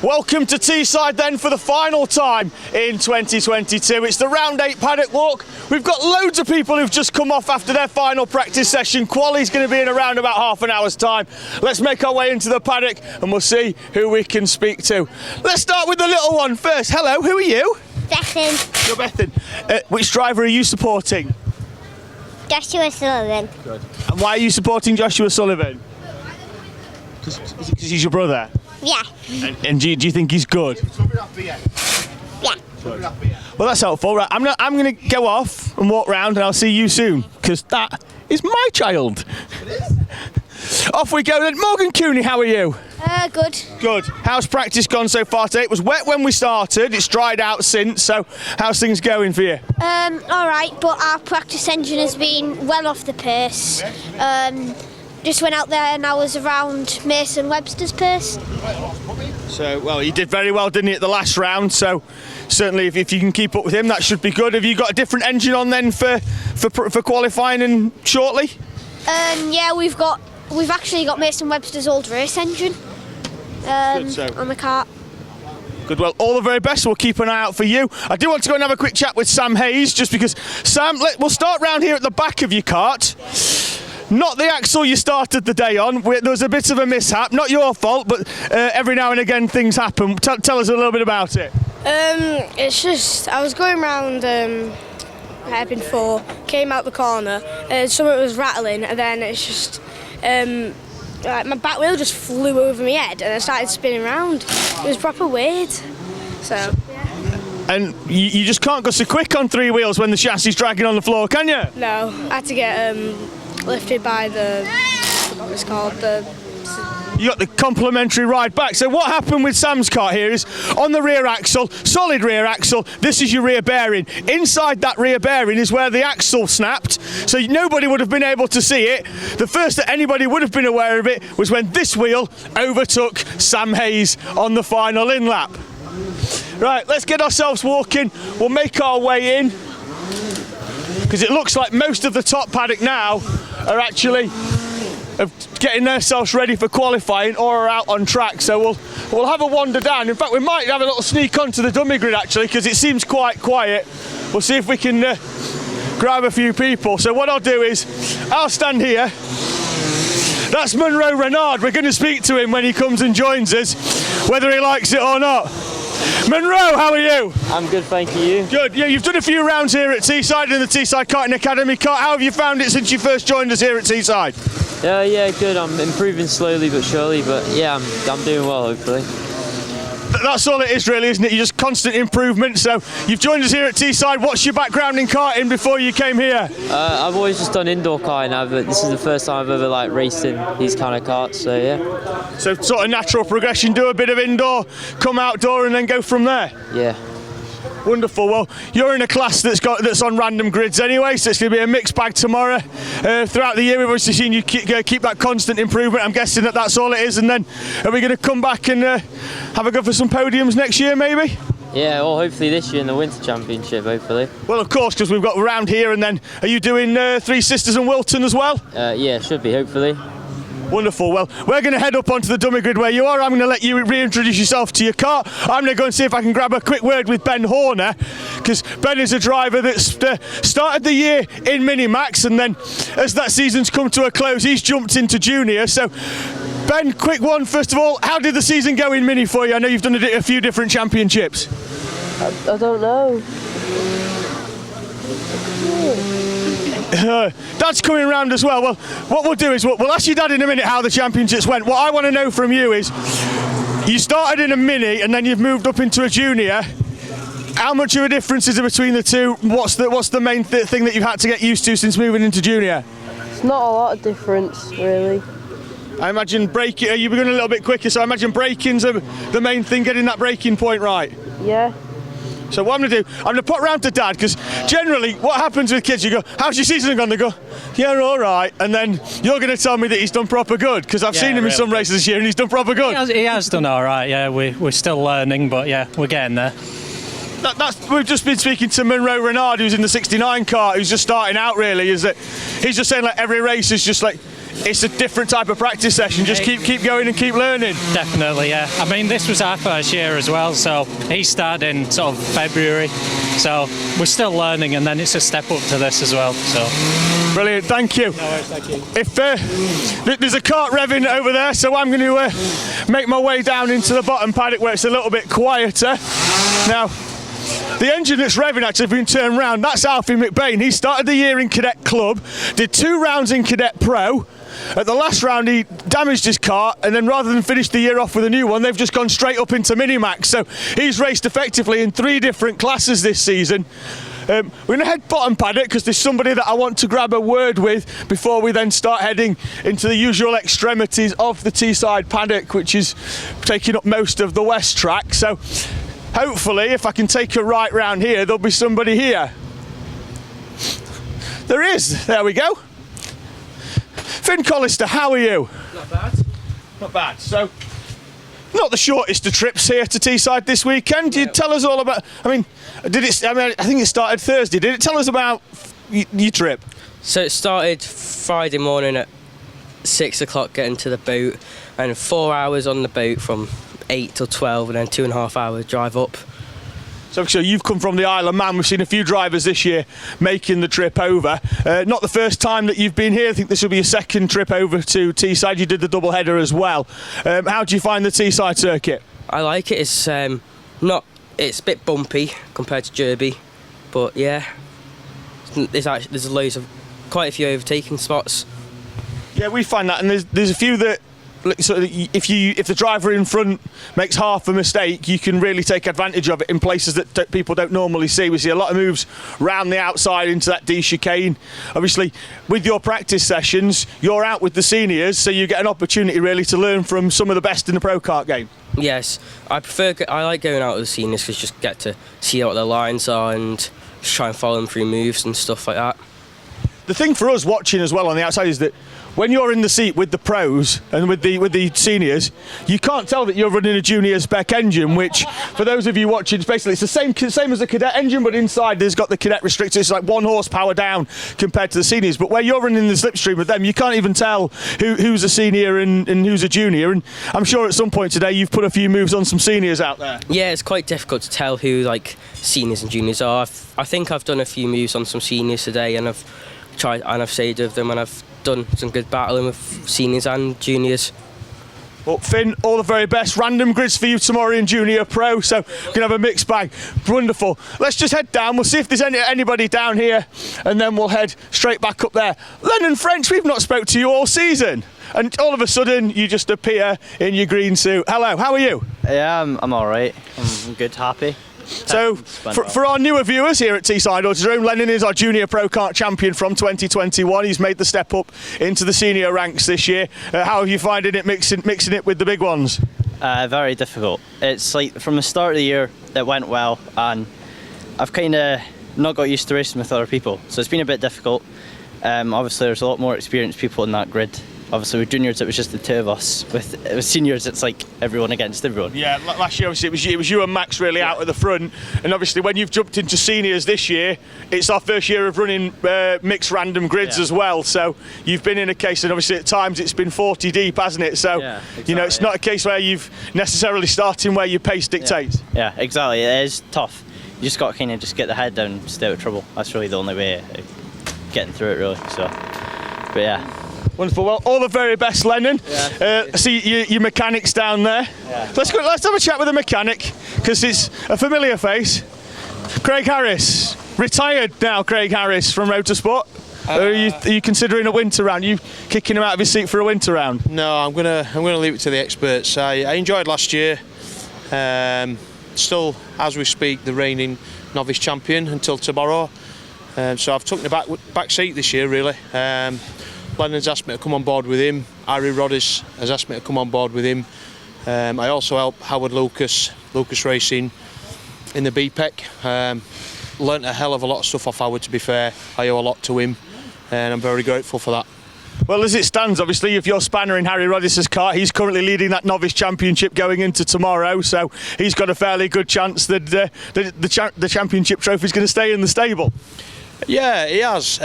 Welcome to Teesside then for the final time in 2022. It's the round 8 paddock walk. We've got loads of people who've just come off after their final practice session. Quali's going to be in around about half an hour's time. Let's make our way into the paddock and we'll see who we can speak to. Let's start with the little one first. Hello, who are you? Bethan. You're Bethan. Which driver are you supporting? Joshua Sullivan. Good. And why are you supporting Joshua Sullivan? Because he's your brother? Yeah. And do you think he's good? Yeah. Well, that's helpful. Right, I'm going to go off and walk round, and I'll see you soon, because that is my child. It is. Off we go then. Morgan Cooney, how are you? Good. Good. How's practice gone so far today? It was wet when we started. It's dried out since. So, how's things going for you? All right, but our practice engine has been well off the pace. Just went out there and I was around Mason Webster's pace. So, well, you did very well, didn't you, at the last round? So, certainly, if you can keep up with him, that should be good. Have you got a different engine on then for qualifying and shortly? Yeah, we've actually got Mason Webster's old race engine on the kart. Good, well, all the very best. We'll keep an eye out for you. I do want to go and have a quick chat with Sam Hayes, just because, Sam, we'll start round here at the back of your kart. Not the axle you started the day on. There was a bit of a mishap. Not your fault, but every now and again things happen. Tell us a little bit about it. It's just, I was going round hairpin 4, came out the corner, something was rattling, and then it's just, like my back wheel just flew over my head and I started spinning round. It was proper weird. So, yeah. And you just can't go so quick on 3 wheels when the chassis is dragging on the floor, can you? No, I had to get lifted by what it's called, you got the complimentary ride back. So what happened with Sam's kart here is on the rear axle, solid rear axle, this is your rear bearing. Inside that rear bearing is where the axle snapped, so nobody would have been able to see it. The first that anybody would have been aware of it was when this wheel overtook Sam Hayes on the final in lap. Right, let's get ourselves walking. We'll make our way in, because it looks like most of the top paddock now are actually getting themselves ready for qualifying or are out on track. So we'll have a wander down. In fact, we might have a little sneak onto the dummy grid actually, because it seems quite quiet. We'll see if we can grab a few people. So what I'll do is I'll stand here. That's Monroe Renard. We're going to speak to him when he comes and joins us, whether he likes it or not. Monroe, how are you? I'm good, thank you. Good. Yeah, you've done a few rounds here at Teesside in the Teesside Karting Academy kart. How have you found it since you first joined us here at Teesside? Yeah, good. I'm improving slowly but surely, but yeah, I'm doing well, hopefully. That's all it is really, isn't it? You're just constant improvement. So you've joined us here at Teesside. What's your background in karting before you came here? I've always just done indoor karting now, but this is the first time I've ever raced in these kind of karts, so yeah. So sort of natural progression, do a bit of indoor, come outdoor and then go from there? Yeah. Wonderful. Well, you're in a class that's on random grids anyway, so it's going to be a mixed bag tomorrow. Throughout the year, we've obviously seen you keep that constant improvement. I'm guessing that's all it is. And then are we going to come back and have a go for some podiums next year, maybe? Yeah, well, hopefully this year in the Winter Championship, hopefully. Well, of course, because we've got round here, and then are you doing Three Sisters and Wilton as well? Yeah, should be, hopefully. Wonderful. Well, we're going to head up onto the dummy grid where you are. I'm going to let you reintroduce yourself to your car. I'm going to go and see if I can grab a quick word with Ben Horner, because Ben is a driver that's started the year in Minimax, and then as that season's come to a close, he's jumped into Junior. So, Ben, quick one first of all. How did the season go in Mini for you? I know you've done a few different championships. I don't know. Dad's coming round as well. Well, what we'll do is we'll ask your dad in a minute how the championships went. What I want to know from you is, you started in a mini and then you've moved up into a junior. How much of a difference is there between the two? What's the main thing that you've had to get used to since moving into junior? It's not a lot of difference, really. I imagine braking, you've been a little bit quicker, so I imagine braking's the main thing, getting that braking point right. Yeah. So what I'm going to do, I'm going to put round to Dad, because generally what happens with kids, you go, how's your season gone? They go, yeah, all right. And then you're going to tell me that he's done proper good, because I've seen him in some races this year and he's done proper good. He has done all right, yeah. We're still learning, but yeah, we're getting there. We've just been speaking to Monroe Renard, who's in the 69 kart, who's just starting out really, is that he's just saying like every race is just like, it's a different type of practice session. Just keep going and keep learning. Definitely, yeah. I mean, this was our first year as well, so he started in sort of February, so we're still learning, and then it's a step up to this as well. So brilliant, thank you. no worries, thank you. If there's a kart revving over there, so I'm going to make my way down into the bottom paddock where it's a little bit quieter. Now, the engine that's revving actually been turned round. That's Alfie McBain. He started the year in Cadet Club, did 2 rounds in Cadet Pro. At the last round, he damaged his kart, and then rather than finish the year off with a new one, they've just gone straight up into Minimax. So he's raced effectively in 3 different classes this season. We're going to head bottom paddock because there's somebody that I want to grab a word with before we then start heading into the usual extremities of the Teesside paddock, which is taking up most of the west track. So hopefully, if I can take a right round here, there'll be somebody here. There is. There we go. Finn Collister, how are you? Not bad. Not bad. So, not the shortest of trips here to Teesside this weekend. You tell us all about. I think it started Thursday. Did it tell us about your trip? So it started Friday morning at 6 o'clock getting to the boat, and 4 hours on the boat from 8 till 12, and then 2.5 hours drive up. So you've come from the Isle of Man. We've seen a few drivers this year making the trip over. Not the first time that you've been here. I think this will be your second trip over to Teesside. You did the double header as well. How do you find the Teesside circuit? I like it. It's it's a bit bumpy compared to Derby, but yeah, there's loads of quite a few overtaking spots. Yeah, we find that, and there's a few that. So if the driver in front makes half a mistake, you can really take advantage of it in places that people don't normally see. We see a lot of moves round the outside into that D chicane. Obviously, with your practice sessions, you're out with the seniors, so you get an opportunity really to learn from some of the best in the pro kart game. Yes, I like going out with the seniors because just get to see what their lines are and just try and follow them through moves and stuff like that. The thing for us watching as well on the outside is that when you're in the seat with the pros and with the seniors, you can't tell that you're running a junior spec engine, which for those of you watching, it's basically the same as a cadet engine, but inside there's got the cadet restrictor. It's like 1 horsepower down compared to the seniors. But where you're running the slipstream with them, you can't even tell who's a senior and who's a junior. And I'm sure at some point today you've put a few moves on some seniors out there. Yeah, it's quite difficult to tell who like seniors and juniors are. I think I've done a few moves on some seniors today, and I've saved of them, and I've done some good battling with seniors and juniors. Well, Finn, all the very best. Random grids for you tomorrow in Junior Pro, so we're going to have a mixed bag. Wonderful. Let's just head down. We'll see if there's anybody down here, and then we'll head straight back up there. Lennon French, we've not spoke to you all season, and all of a sudden you just appear in your green suit. Hello, how are you? Yeah, I'm all right. I'm good, happy. So, for our newer viewers here at Teesside Autodrome, Lennon is our Junior Pro Kart champion from 2021. He's made the step up into the senior ranks this year. How have you finding it mixing it with the big ones? Very difficult. It's like from the start of the year, it went well, and I've kind of not got used to racing with other people, so it's been a bit difficult. Obviously, there's a lot more experienced people in that grid. Obviously, with juniors, it was just the 2 of us. With seniors, it's like everyone against everyone. Yeah, last year, obviously, it was you and Max really out at the front. And obviously, when you've jumped into seniors this year, it's our first year of running mixed random grids as well. So you've been in a case, and obviously at times it's been 40 deep, hasn't it? So, exactly, it's not a case where you've necessarily starting where your pace dictates. Yeah, exactly. It is tough. You just got to kind of just get the head down and stay out of trouble. That's really the only way of getting through it, really. So, but yeah. Wonderful. Well, all the very best, Lennon. Yeah, see your mechanics down there. Yeah. Let's have a chat with the mechanic, because it's a familiar face. Craig Harris, retired now. Craig Harris from Motorsport. Are you considering a winter round? Are you kicking him out of his seat for a winter round? No, I'm gonna leave it to the experts. I enjoyed last year. Still, as we speak, the reigning novice champion until tomorrow. So I've taken the back seat this year, really. Lennon's asked me to come on board with him. Harry Roddis has asked me to come on board with him. I also help Howard Lucas Racing in the BPEC. Learnt a hell of a lot of stuff off Howard, to be fair. I owe a lot to him, and I'm very grateful for that. Well, as it stands, obviously, if you're spanner in Harry Roddis's car, he's currently leading that novice championship going into tomorrow, so he's got a fairly good chance that the championship trophy is going to stay in the stable. Yeah, he has.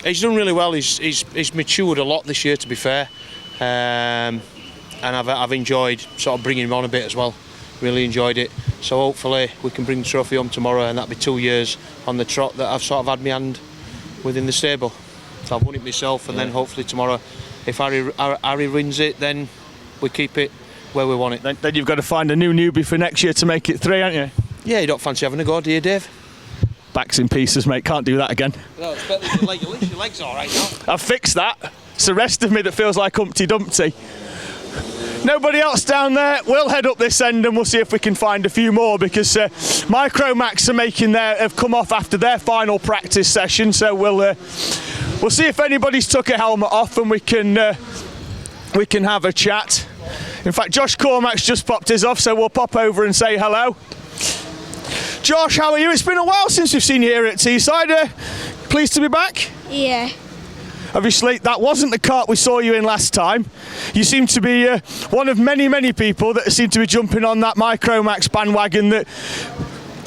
He's done really well. He's matured a lot this year, to be fair, and I've enjoyed sort of bringing him on a bit as well. Really enjoyed it. So hopefully we can bring the trophy home tomorrow, and that'll be 2 years on the trot that I've sort of had my hand within the stable. So I've won it myself, and then hopefully tomorrow, if Harry wins it, then we keep it where we want it. Then you've got to find a new newbie for next year to make it 3, haven't you? Yeah, you don't fancy having a go, do you, Dave? Back's in pieces, mate. Can't do that again. No, it's better than your leg. Your leg's all right now. I've fixed that. It's the rest of me that feels like Humpty Dumpty. Nobody else down there. We'll head up this end and we'll see if we can find a few more, because Micromax have come off after their final practice session. So we'll see if anybody's took a helmet off and we can have a chat. In fact, Josh Cormack's just popped his off, so we'll pop over and say hello. Josh, how are you? It's been a while since we've seen you here at Teesside. Pleased to be back? Yeah. Obviously, that wasn't the kart we saw you in last time. You seem to be one of many people that seem to be jumping on that Micromax bandwagon that,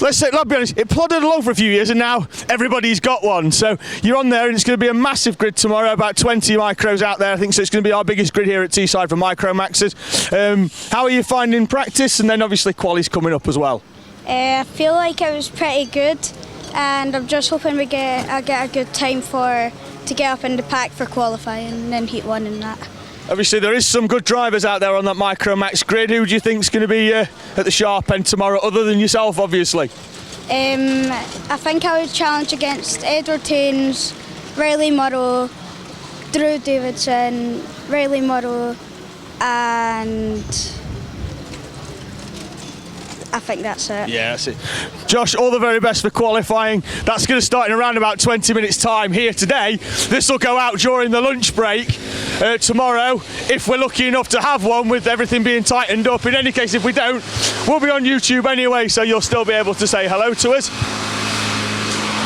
let's be honest, it plodded along for a few years and now everybody's got one. So you're on there and it's going to be a massive grid tomorrow, about 20 micros out there, I think, so it's going to be our biggest grid here at Teesside for Micromaxes. How are you finding practice? And then obviously quali's coming up as well. I feel like it was pretty good, and I'm just hoping I get a good time to get up in the pack for qualifying and then heat 1 and that. Obviously there is some good drivers out there on that Micromax grid. Who do you think is going to be at the sharp end tomorrow, other than yourself, obviously? I think I would challenge against Edward Taines, Riley Murrow, Drew Davidson, Riley Murrow, and I think that's it. Yeah, that's it. Josh, all the very best for qualifying. That's going to start in around about 20 minutes time here today. This will go out during the lunch break tomorrow, if we're lucky enough to have one, with everything being tightened up. In any case, if we don't, we'll be on YouTube anyway, so you'll still be able to say hello to us.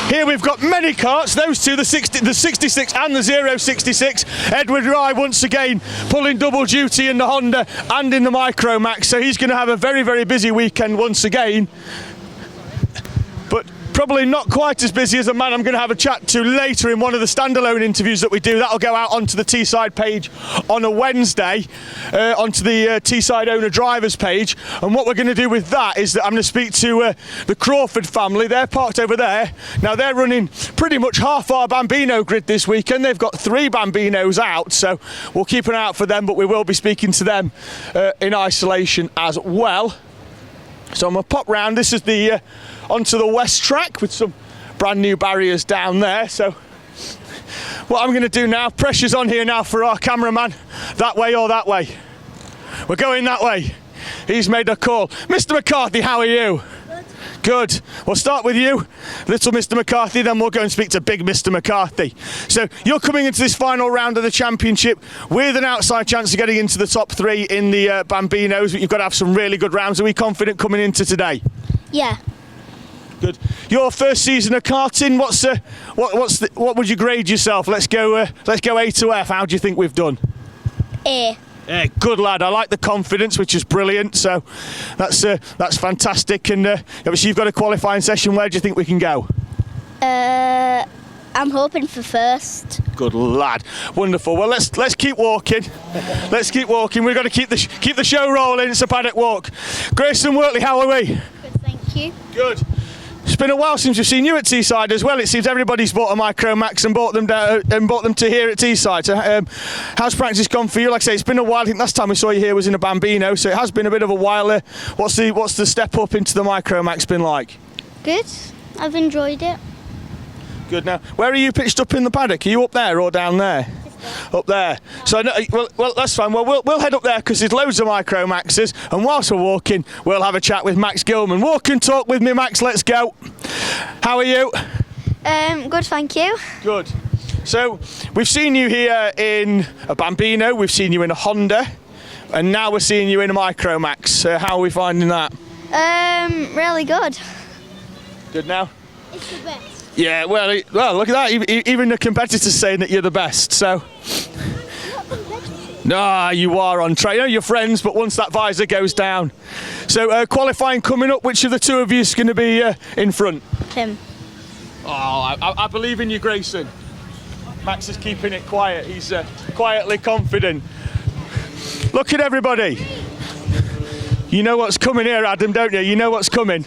Here we've got many karts, those two, the 66 and the 066. Edward Rye once again pulling double duty in the Honda and in the Micromax, so he's going to have a very busy weekend once again. But probably not quite as busy as a man I'm going to have a chat to later in one of the standalone interviews that we do. That'll go out onto the Teesside page on a Wednesday, onto the Teesside owner drivers page. And what we're going to do with that is that I'm going to speak to the Crawford family. They're parked over there. Now they're running pretty much half our Bambino grid this weekend. They've got 3 Bambinos out, so we'll keep an eye out for them, but we will be speaking to them in isolation as well. So I'm going to pop round. This is the onto the west track with some brand new barriers down there. So what I'm going to do now, pressure's on here now for our cameraman. That way or that way? We're going that way. He's made a call. Mr. McCarthy, how are you? Good. We'll start with you, little Mr. McCarthy, then we'll go and speak to big Mr. McCarthy. So you're coming into this final round of the championship with an outside chance of getting into the top 3 in the Bambinos, but you've got to have some really good rounds. Are we confident coming into today? Yeah. Good. Your first season of karting. What would you grade yourself? Let's go A to F. How do you think we've done? A. Yeah, good lad. I like the confidence, which is brilliant. So that's fantastic. And obviously you've got a qualifying session. Where do you think we can go? I'm hoping for first. Good lad. Wonderful. Well, let's keep walking. Let's keep walking. We've got to keep the show rolling. It's a Paddock walk. Grayson Wortley, how are we? Good, thank you. Good. It's been a while since we've seen you at Teesside as well. It seems everybody's bought a Micromax and bought them to here at Teesside. So, how's practice gone for you? Like I say, it's been a while. I think last time we saw you here was in a Bambino, so it has been a bit of a while. What's the step up into the Micromax been like? Good. I've enjoyed it. Good. Now, where are you pitched up in the paddock? Are you up there or down there? Up there. So well, that's fine. Well, we'll head up there because there's loads of Micromaxes, and whilst we're walking, we'll have a chat with Max Gilman. Walk and talk with me, Max. Let's go. How are you? Good, thank you. Good. So we've seen you here in a Bambino, we've seen you in a Honda, and now we're seeing you in a Micromax. How are we finding that? Really good. Good now? It's the best. Yeah, well, look at that. Even the competitors saying that you're the best, so. Nah, you are on track. You know, you're friends, but once that visor goes down. So, qualifying coming up, which of the two of you is going to be in front? Him. Oh, I believe in you, Grayson. Max is keeping it quiet. He's quietly confident. Look at everybody. You know what's coming here, Adam, don't you? You know what's coming.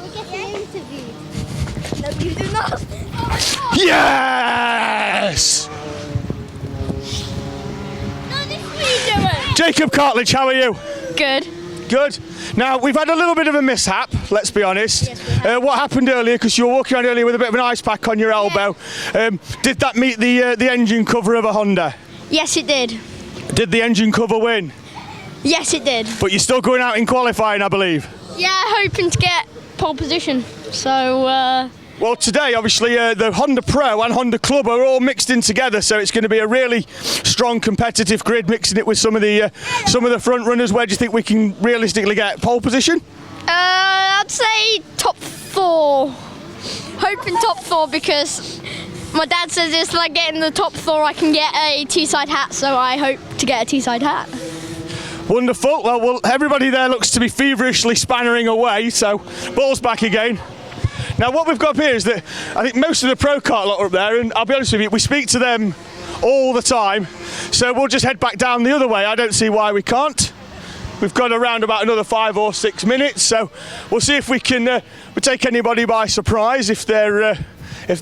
We're getting interviewed. No, you do not. Yes! No, this is what you're doing. Jacob Cartledge, how are you? Good. Good. Now, we've had a little bit of a mishap, let's be honest. What happened earlier, because you were walking around earlier with a bit of an ice pack on your elbow, did that meet the engine cover of a Honda? Yes, it did. Did the engine cover win? Yes, it did. But you're still going out in qualifying, I believe. Yeah, hoping to get pole position. So, Well, today, obviously, the Honda Pro and Honda Club are all mixed in together, so it's going to be a really strong competitive grid, mixing it with some of the front runners. Where do you think we can realistically get pole position? I'd say top 4. Hoping top 4 because my dad says it's like getting the top 4 I can get a Teesside hat, so I hope to get a Teesside hat. Wonderful. Well, everybody there looks to be feverishly spannering away, so ball's back again. Now, what we've got up here is that I think most of the pro kart lot are up there, and I'll be honest with you, we speak to them all the time, so we'll just head back down the other way. I don't see why we can't. We've got around about another 5 or 6 minutes, so we'll see if we can we'll take anybody by surprise. If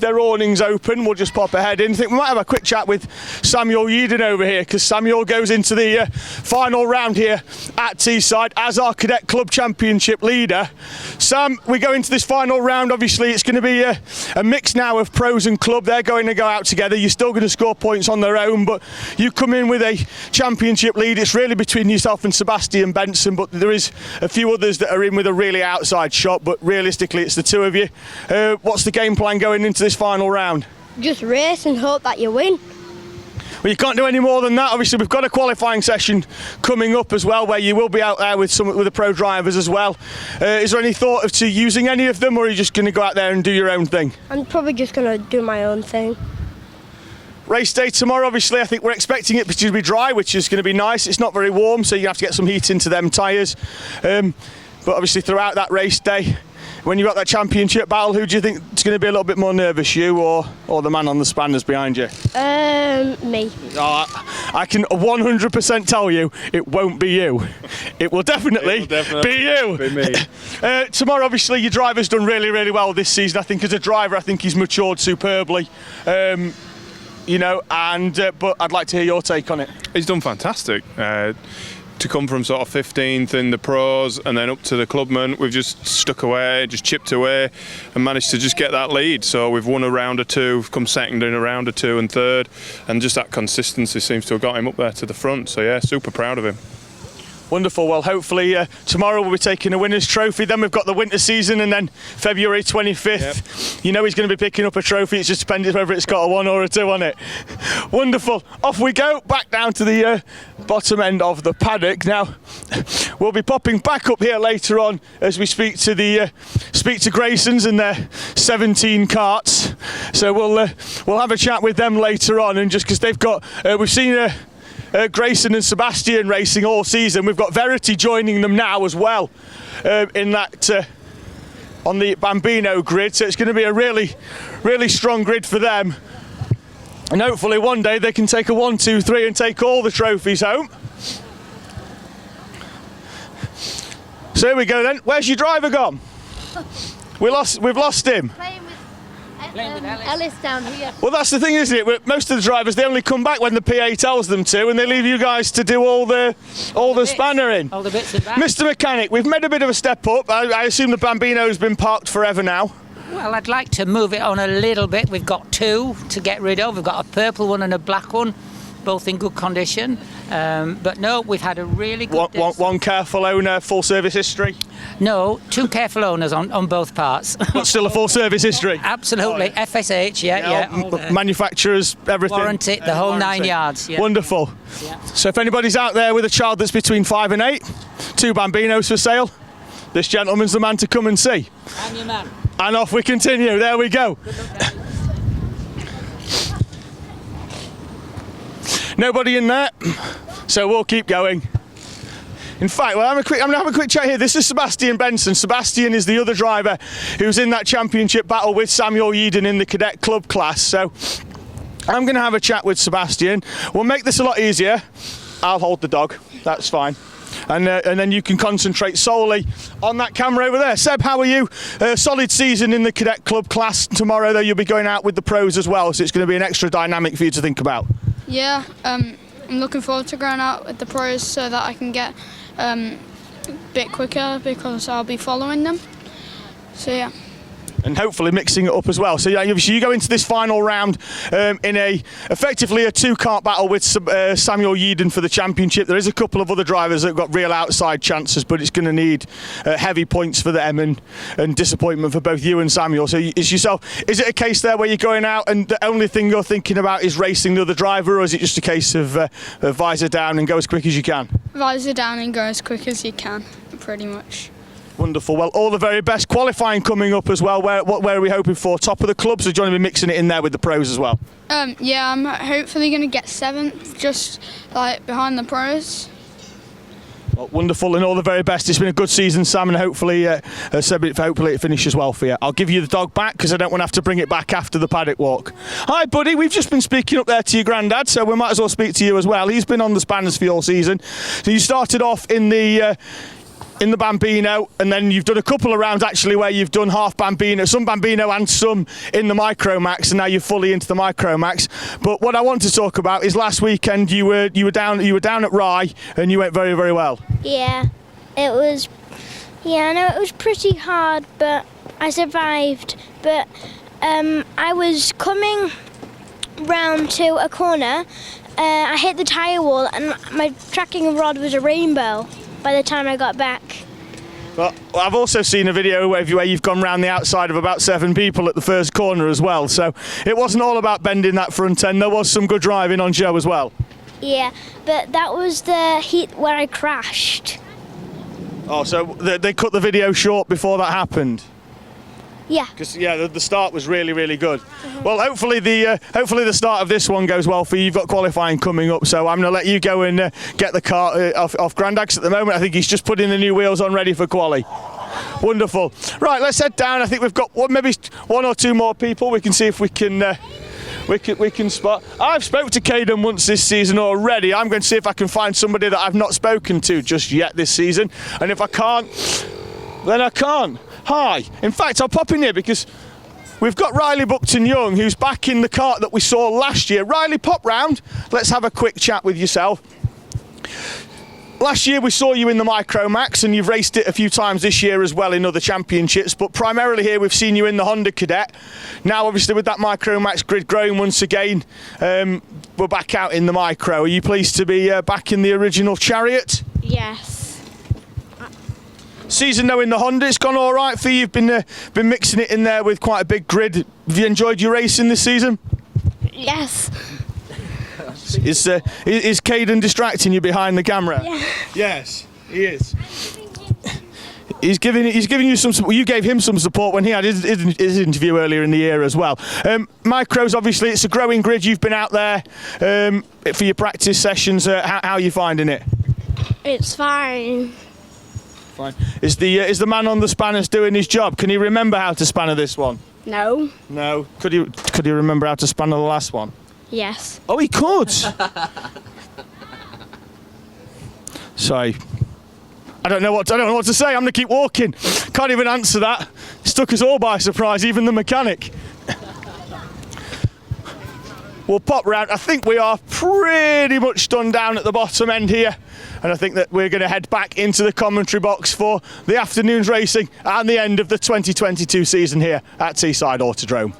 their awning's open, we'll just pop ahead in. I think we might have a quick chat with Samuel Yeadon over here, because Samuel goes into the final round here at Teesside as our Cadet Club Championship leader. Sam, we go into this final round. Obviously, it's going to be a mix now of pros and club. They're going to go out together. You're still going to score points on their own, but you come in with a championship lead. It's really between yourself and Sebastian Benson, but there is a few others that are in with a really outside shot, but realistically, it's the two of you. What's the game plan going into this final round? Just race and hope that you win. Well, you can't do any more than that. Obviously, we've got a qualifying session coming up as well, where you will be out there with the pro drivers as well. Is there any thought of using any of them, or are you just going to go out there and do your own thing? I'm probably just going to do my own thing. Race day tomorrow, obviously, I think we're expecting it to be dry, which is going to be nice. It's not very warm, so you have to get some heat into them tyres. But obviously, throughout that race day, when you've got that championship battle, who do you think is going to be a little bit more nervous, you or the man on the spanners behind you? Me. I can 100% tell you it won't be you. It will definitely be you. Be me. Tomorrow, obviously, your driver's done really, really well this season. I think as a driver, I think he's matured superbly. But I'd like to hear your take on it. He's done fantastic. To come from sort of 15th in the pros and then up to the clubman, we've just stuck away, just chipped away and managed to just get that lead. So we've won a round or two, come second in a round or two and third, and just that consistency seems to have got him up there to the front. So yeah, super proud of him. Wonderful. Well, hopefully tomorrow we'll be taking a winner's trophy. Then we've got the winter season, and then February 25th. Yep. You know he's going to be picking up a trophy. It's just depending whether it's got a 1 or a 2 on it. Wonderful. Off we go, back down to the bottom end of the paddock. Now, we'll be popping back up here later on as we speak to Grayson's and their 17 carts. So we'll have a chat with them later on, and just because they've got, we've seen Grayson and Sebastian racing all season. We've got Verity joining them now as well in that on the Bambino grid, so it's going to be a really, really strong grid for them, and hopefully one day they can take a 1, 2, 3 and take all the trophies home. So here we go then. Where's your driver gone? We've lost him. Playing with Ellis down here. Well, that's the thing, isn't it? Most of the drivers, they only come back when the PA tells them to, and they leave you guys to do all the spannering. All the bits of that. Mr. Mechanic, we've made a bit of a step up. I assume the Bambino's been parked forever now. Well, I'd like to move it on a little bit. We've got 2 to get rid of. We've got a purple one and a black one, both in good condition. But no, we've had a really good day. One careful owner, full service history? No, 2 careful owners on both parts. But still a full service history? Absolutely. FSH, yeah. Manufacturers, everything? Warranty, the whole 9 yards. Yeah. Wonderful. Yeah. So if anybody's out there with a child that's between 5 and 8, 2 Bambinos for sale, this gentleman's the man to come and see. I'm your man. And off we continue. There we go. Nobody in there, so we'll keep going. In fact, I'm going to have a quick chat here. This is Sebastian Benson. Sebastian is the other driver who's in that championship battle with Samuel Yeadon in the Cadet Club class. So I'm going to have a chat with Sebastian. We'll make this a lot easier. I'll hold the dog. That's fine. And then you can concentrate solely on that camera over there. Seb, how are you? Solid season in the cadet club class. Tomorrow, though, you'll be going out with the pros as well, so it's going to be an extra dynamic for you to think about. Yeah, I'm looking forward to going out with the pros so that I can get a bit quicker because I'll be following them. So yeah. And hopefully mixing it up as well. So yeah, obviously you go into this final round in effectively a two-kart battle with Samuel Yeadon for the championship. There is a couple of other drivers that have got real outside chances, but it's going to need heavy points for them and disappointment for both you and Samuel. So is it a case there where you're going out and the only thing you're thinking about is racing the other driver, or is it just a case of visor down and go as quick as you can? Visor down and go as quick as you can, pretty much. Wonderful. Well, all the very best. Qualifying coming up as well. Where are we hoping for? Top of the clubs, or do you want to be mixing it in there with the pros as well? Yeah, I'm hopefully going to get 7th, just like behind the pros. Well, wonderful, and all the very best. It's been a good season, Sam, and hopefully it finishes well for you. I'll give you the dog back because I don't want to have to bring it back after the paddock walk. Hi, buddy. We've just been speaking up there to your granddad, so we might as well speak to you as well. He's been on the spanners for all season. So you started off in the Bambino, and then you've done a couple of rounds actually where you've done half Bambino, some Bambino and some in the Micromax, and now you're fully into the Micromax. But what I want to talk about is last weekend you were down at Rye and you went very, very well. Yeah, it was. Yeah, I know it was pretty hard, but I survived. But I was coming round to a corner. I hit the tyre wall, and my tracking rod was a rainbow by the time I got back. Well, I've also seen a video where you've gone round the outside of about 7 people at the first corner as well, so it wasn't all about bending that front end. There was some good driving on show as well. Yeah, but that was the heat where I crashed. Oh, so they cut the video short before that happened? Yeah. Because the start was really, really good. Well, hopefully the start of this one goes well for you. You've got qualifying coming up, so I'm going to let you go and get the car off Grandag's at the moment. I think he's just putting the new wheels on ready for quali. Wonderful. Right, let's head down. I think we've got maybe 1 or 2 more people. We can see if we can spot. I've spoke to Caden once this season already. I'm going to see if I can find somebody that I've not spoken to just yet this season, and if I can't, then I can't. Hi. In fact, I'll pop in here because we've got Riley Buckton-Young, who's back in the kart that we saw last year. Riley, pop round. Let's have a quick chat with yourself. Last year we saw you in the Micromax, and you've raced it a few times this year as well in other championships, but primarily here we've seen you in the Honda Cadet. Now obviously with that Micromax grid growing once again, we're back out in the Micro. Are you pleased to be back in the original Chariot? Yes. Season though in the Honda, it's gone all right for you. You've been mixing it in there with quite a big grid. Have you enjoyed your racing this season? Yes. Is Caden distracting you behind the camera? Yeah. Yes, he is. He's giving you some support. You gave him some support when he had his interview earlier in the year as well. Micros, obviously, it's a growing grid. You've been out there for your practice sessions. How are you finding it? It's fine. Fine. Is the man on the spanners doing his job? Can he remember how to spanner this one? No. No. Could he remember how to spanner the last one? Yes. Oh, he could. Sorry. I don't know what to say. I'm going to keep walking. Can't even answer that. It's took us all by surprise, even the mechanic. We'll pop round. I think we are pretty much done down at the bottom end here. And I think that we're going to head back into the commentary box for the afternoon's racing and the end of the 2022 season here at Teesside Autodrome.